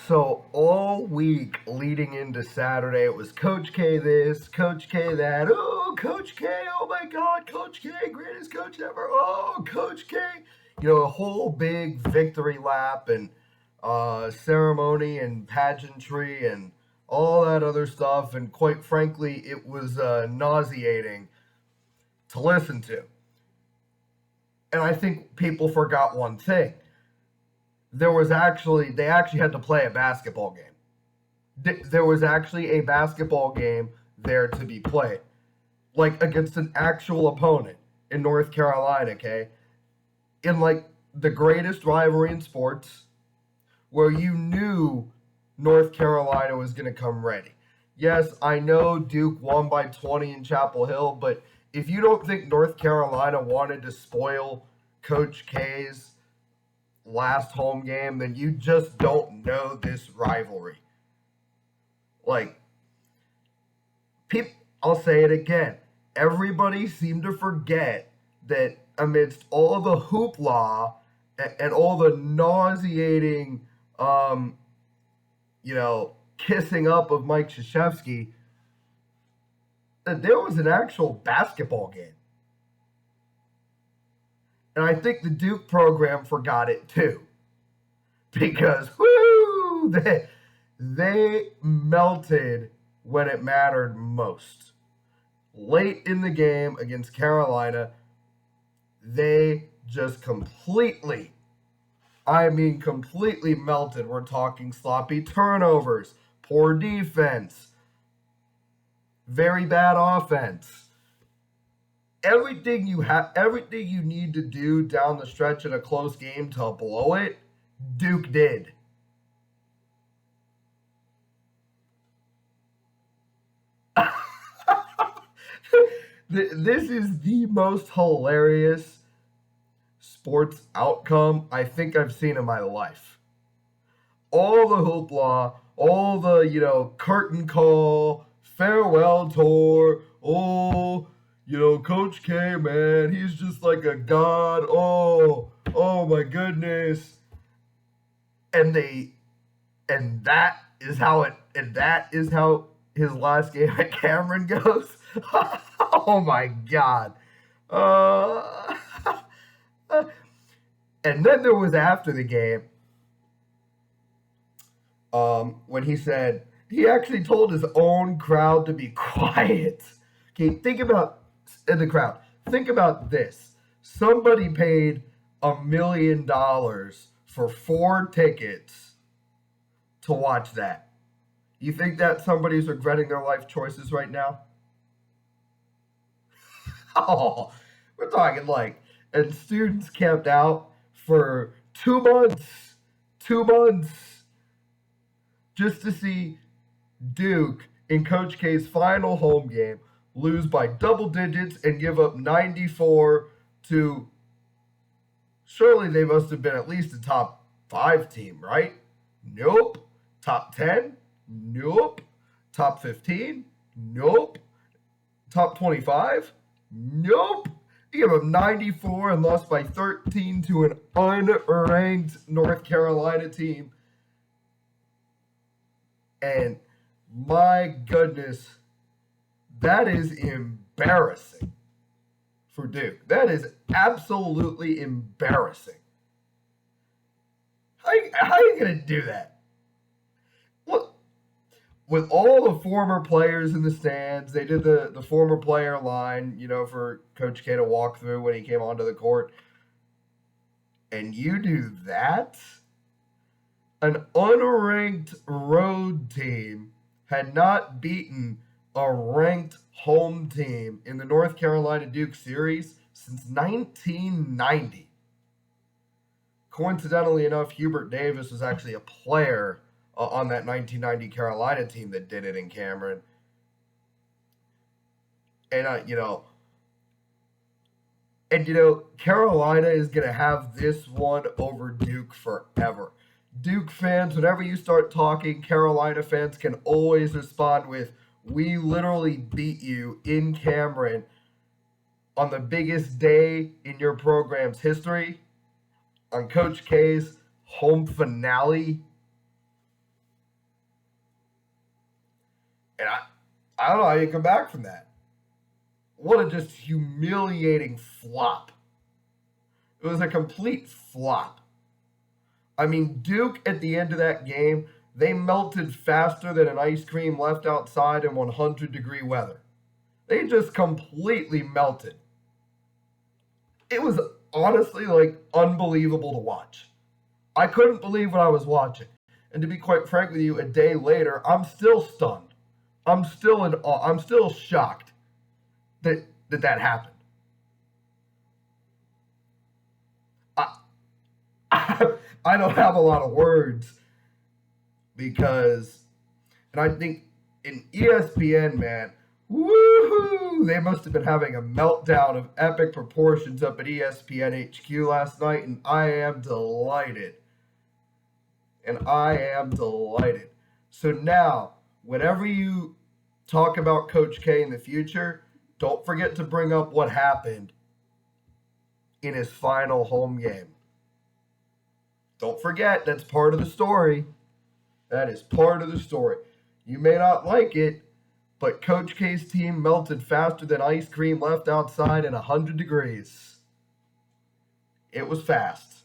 So all week leading into Saturday, it was Coach K this, Coach K that. Oh, Coach K! Oh my God, Coach K, greatest coach ever! Oh, Coach K! A whole big victory lap and ceremony and pageantry and all that other stuff. And quite frankly, it was nauseating to listen to. And I think people forgot one thing. They actually had to play a basketball game. There was actually a basketball game there to be played, like against an actual opponent in North Carolina. Okay, in like the greatest rivalry in sports, where you knew North Carolina was going to come ready. Yes, I know Duke won by 20 in Chapel Hill, but if you don't think North Carolina wanted to spoil Coach K's last home game, then you just don't know this rivalry. Like, people, I'll say it again. Everybody seemed to forget that amidst all the hoopla and all the nauseating, kissing up of Mike Krzyzewski, that there was an actual basketball game. And I think the Duke program forgot it too. Because, whoo, they melted when it mattered most. Late in the game against Carolina, they just completely melted. We're talking sloppy turnovers, poor defense, very bad offense. Everything you need to do down the stretch in a close game to blow it, Duke did. This is the most hilarious sports outcome I think I've seen in my life. All the hoopla, all the, curtain call, farewell tour, Coach K, man, he's just like a god. Oh my goodness. And they and that is how his last game at Cameron goes. Oh my god. Uh, and then there was after the game, when he actually told his own crowd to be quiet. Okay, think about in the crowd. Think about this. Somebody paid $1 million for 4 tickets to watch that. You think that somebody's regretting their life choices right now? Oh, we're talking like, and students camped out for 2 months, 2 months, just to see Duke in Coach K's final home game lose by double digits and give up 94 to, surely they must have been at least a top 5 team, right? Nope. Top 10? Nope. Top 15? Nope. Top 25? Nope. You gave up 94 and lost by 13 to an unranked North Carolina team. And my goodness, that is embarrassing for Duke. That is absolutely embarrassing. How are you going to do that? Look, with all the former players in the stands, they did the former player line, for Coach K to walk through when he came onto the court. And you do that? An unranked road team had not beaten a ranked home team in the North Carolina Duke series since 1990. Coincidentally enough, Hubert Davis was actually a player on that 1990 Carolina team that did it in Cameron. And, Carolina is going to have this one over Duke forever. Duke fans, whenever you start talking, Carolina fans can always respond with, "We literally beat you in Cameron on the biggest day in your program's history, on Coach K's home finale." And I don't know how you come back from that. What a just humiliating flop. It was a complete flop. I mean, Duke at the end of that game, they melted faster than an ice cream left outside in 100-degree weather. They just completely melted. It was honestly like unbelievable to watch. I couldn't believe what I was watching. And to be quite frank with you, a day later, I'm still stunned. I'm still in awe. I'm still shocked that happened. I, I don't have a lot of words because, and I think in ESPN, man, woohoo! They must have been having a meltdown of epic proportions up at ESPN HQ last night, and I am delighted. So now, whenever you talk about Coach K in the future, don't forget to bring up what happened in his final home game. Don't forget, that's part of the story. That is part of the story. You may not like it, but Coach K's team melted faster than ice cream left outside in 100 degrees. It was fast.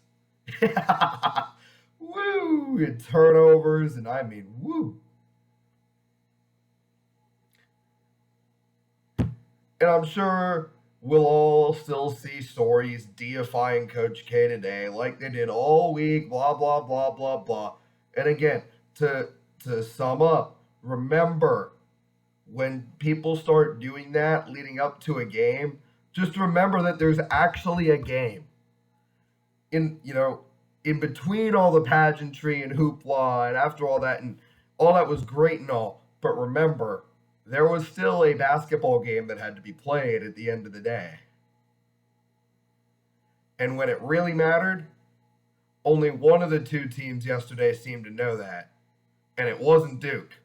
Woo! And turnovers, and I mean, woo. And I'm sure we'll all still see stories deifying Coach K today, like they did all week, blah, blah, blah, blah, blah. And again, to sum up, remember, when people start doing that leading up to a game, just remember that there's actually a game. In between all the pageantry and hoopla and after all that, and all that was great and all, but remember, there was still a basketball game that had to be played at the end of the day. And when it really mattered, only one of the two teams yesterday seemed to know that, and it wasn't Duke.